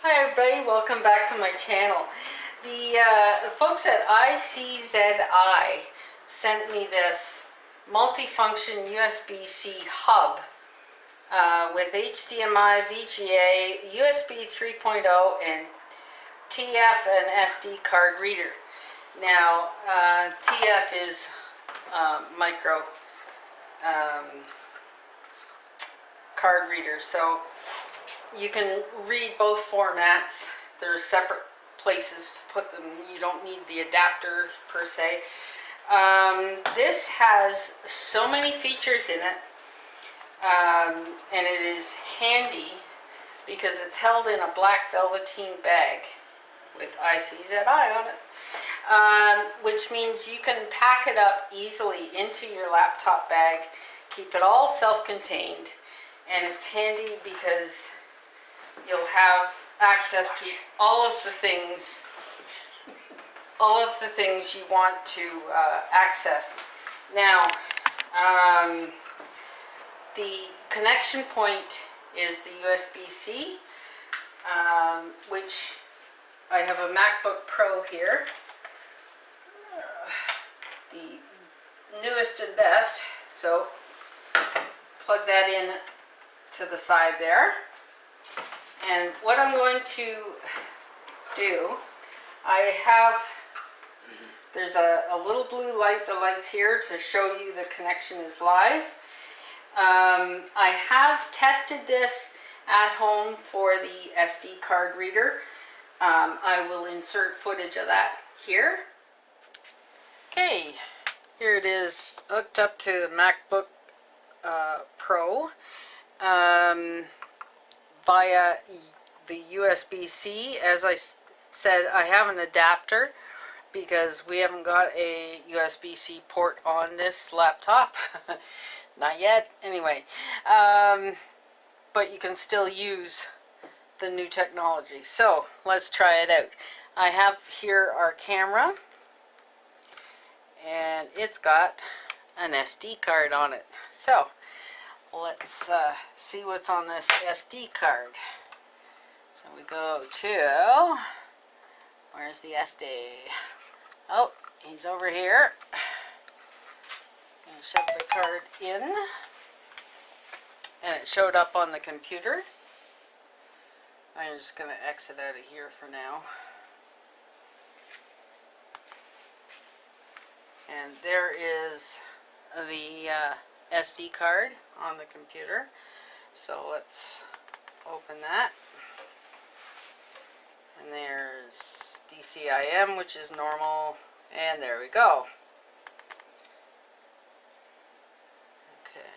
Hi everybody, welcome back to my channel. The folks at ICZI sent me this multifunction USB-C hub with HDMI, VGA, USB 3.0 and TF and SD card reader. Now TF is micro card reader, so you can read both formats. There's separate places to put them. You don't need the adapter per se. This has so many features in it, and it is handy because it's held in a black velveteen bag with ICZI on it, which means you can pack it up easily into your laptop bag, keep it all self-contained, and it's handy because you'll have access to all of the things you want to access. Now, the connection point is the USB-C, which I have a MacBook Pro here, the newest and best, so plug that in to the side there. And what I'm going to do, there's a little blue light that lights here to show you the connection is live. I have tested this at home for the SD card reader. I will insert footage of that here. Okay, here it is hooked up to the MacBook Pro. Via the USB-C. As I said, I have an adapter because we haven't got a USB-C port on this laptop. Not yet, anyway. But you can still use the new technology. So let's try it out. I have here our camera, and it's got an SD card on it. So let's see what's on this SD card. So we go to, where's the SD? Oh, he's over here. Gonna shove the card in, and it showed up on the computer. I'm just gonna exit out of here for now. And there is the SD card on the computer. So let's open that. And there's DCIM, which is normal. And there we go. Okay,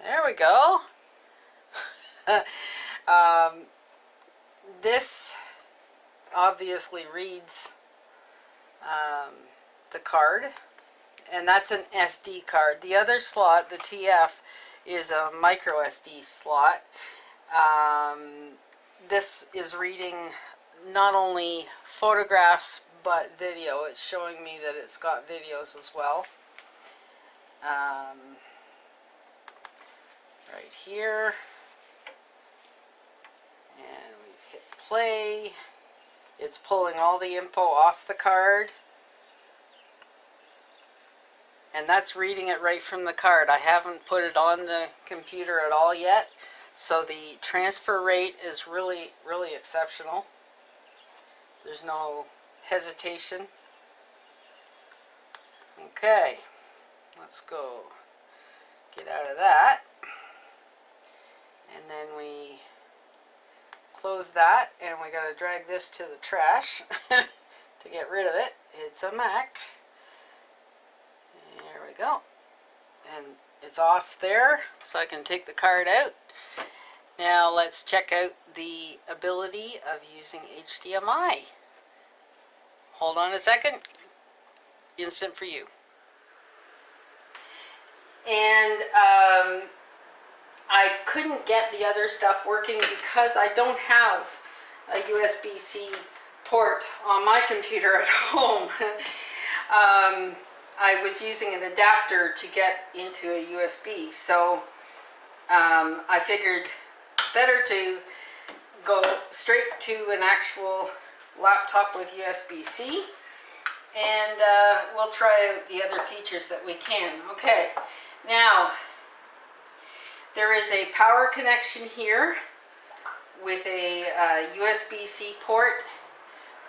there we go. This obviously reads the card. And that's an SD card. The other slot, the TF, is a micro SD slot. This is reading not only photographs but video. It's showing me that it's got videos as well. Right here. And we've hit play. It's pulling all the info off the card. And that's reading it right from the card. I haven't put it on the computer at all yet. So the transfer rate is really, really exceptional. There's no hesitation. Okay, let's go get out of that. And then we close that, and we gotta drag this to the trash to get rid of it. It's a Mac. There we go. And it's off there, so I can take the card out. Now let's check out the ability of using HDMI. Hold on a second. Instant for you. And I couldn't get the other stuff working because I don't have a USB-C port on my computer at home. I was using an adapter to get into a USB, so I figured better to go straight to an actual laptop with USB-C, and we'll try out the other features that we can. Okay, now there is a power connection here with a USB-C port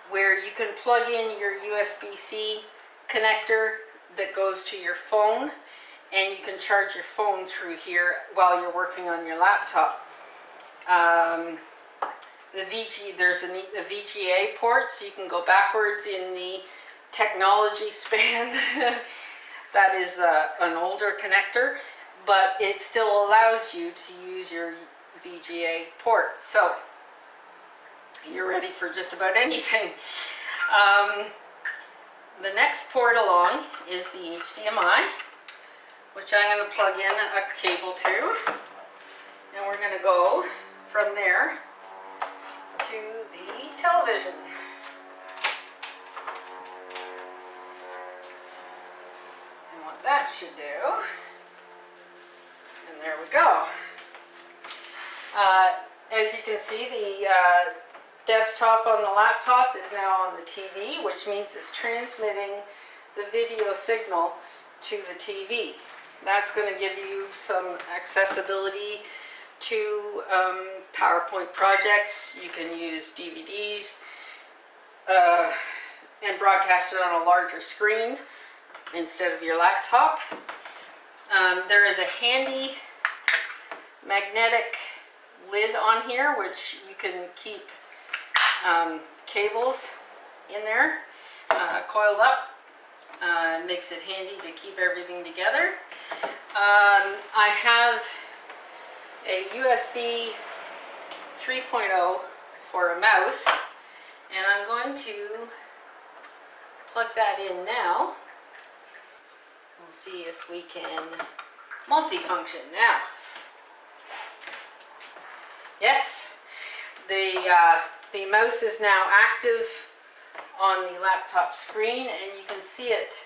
where you can plug in your USB-C connector that goes to your phone, and you can charge your phone through here while you're working on your laptop. There's a VGA port, so you can go backwards in the technology span. That is an older connector, but it still allows you to use your VGA port. So you're ready for just about anything. The next port along is the HDMI, which I'm going to plug in a cable to, and we're going to go from there to the television. And what that should do, and there we go. As you can see, the desktop on the laptop is now on the TV, which means it's transmitting the video signal to the TV. That's going to give you some accessibility to PowerPoint projects. You can use DVDs and broadcast it on a larger screen instead of your laptop. There is a handy magnetic lid on here, which you can keep cables in there coiled up. Makes it handy to keep everything together. I have a USB 3.0 for a mouse, and I'm going to plug that in now. We'll see if we can multifunction now. Yes, the mouse is now active on the laptop screen, and you can see it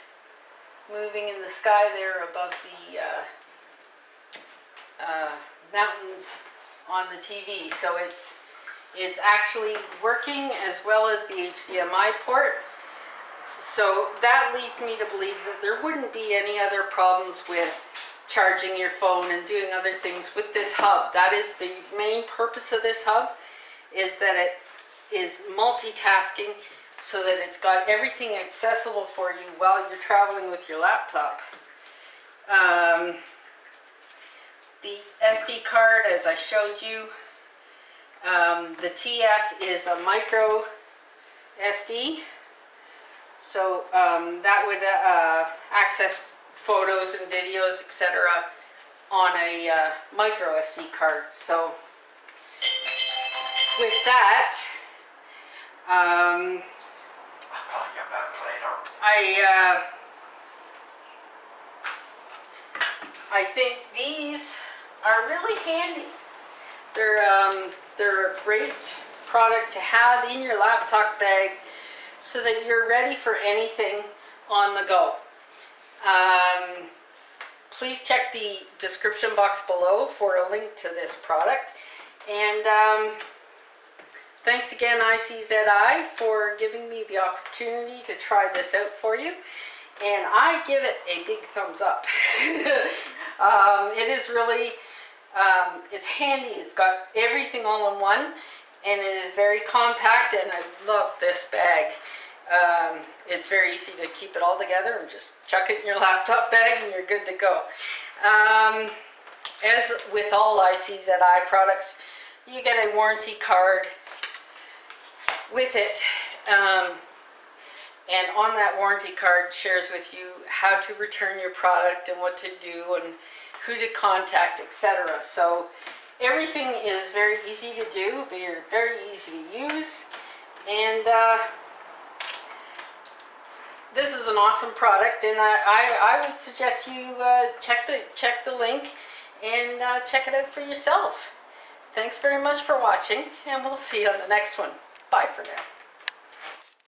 moving in the sky there above the mountains on the TV. So it's actually working as well as the HDMI port. So that leads me to believe that there wouldn't be any other problems with charging your phone and doing other things with this hub. That is the main purpose of this hub, is that it is multitasking so that it's got everything accessible for you while you're traveling with your laptop. The SD card, as I showed you, the TF is a micro SD, so that would access photos and videos, etc. on a micro SD card. So with that, I'll call you back later. I think these are really handy. They're a great product to have in your laptop bag so that you're ready for anything on the go. Please check the description box below for a link to this product. And thanks again, ICZI, for giving me the opportunity to try this out for you. And I give it a big thumbs up. It is really, it's handy. It's got everything all in one, and it is very compact, and I love this bag. It's very easy to keep it all together and just chuck it in your laptop bag and you're good to go. As with all ICZI products, you get a warranty card with it. And on that warranty card shares with you how to return your product and what to do and who to contact, etc. So everything is very easy to do, very easy to use, and this is an awesome product, and I would suggest you check the link and check it out for yourself. Thanks very much for watching, and we'll see you on the next one. Bye for now.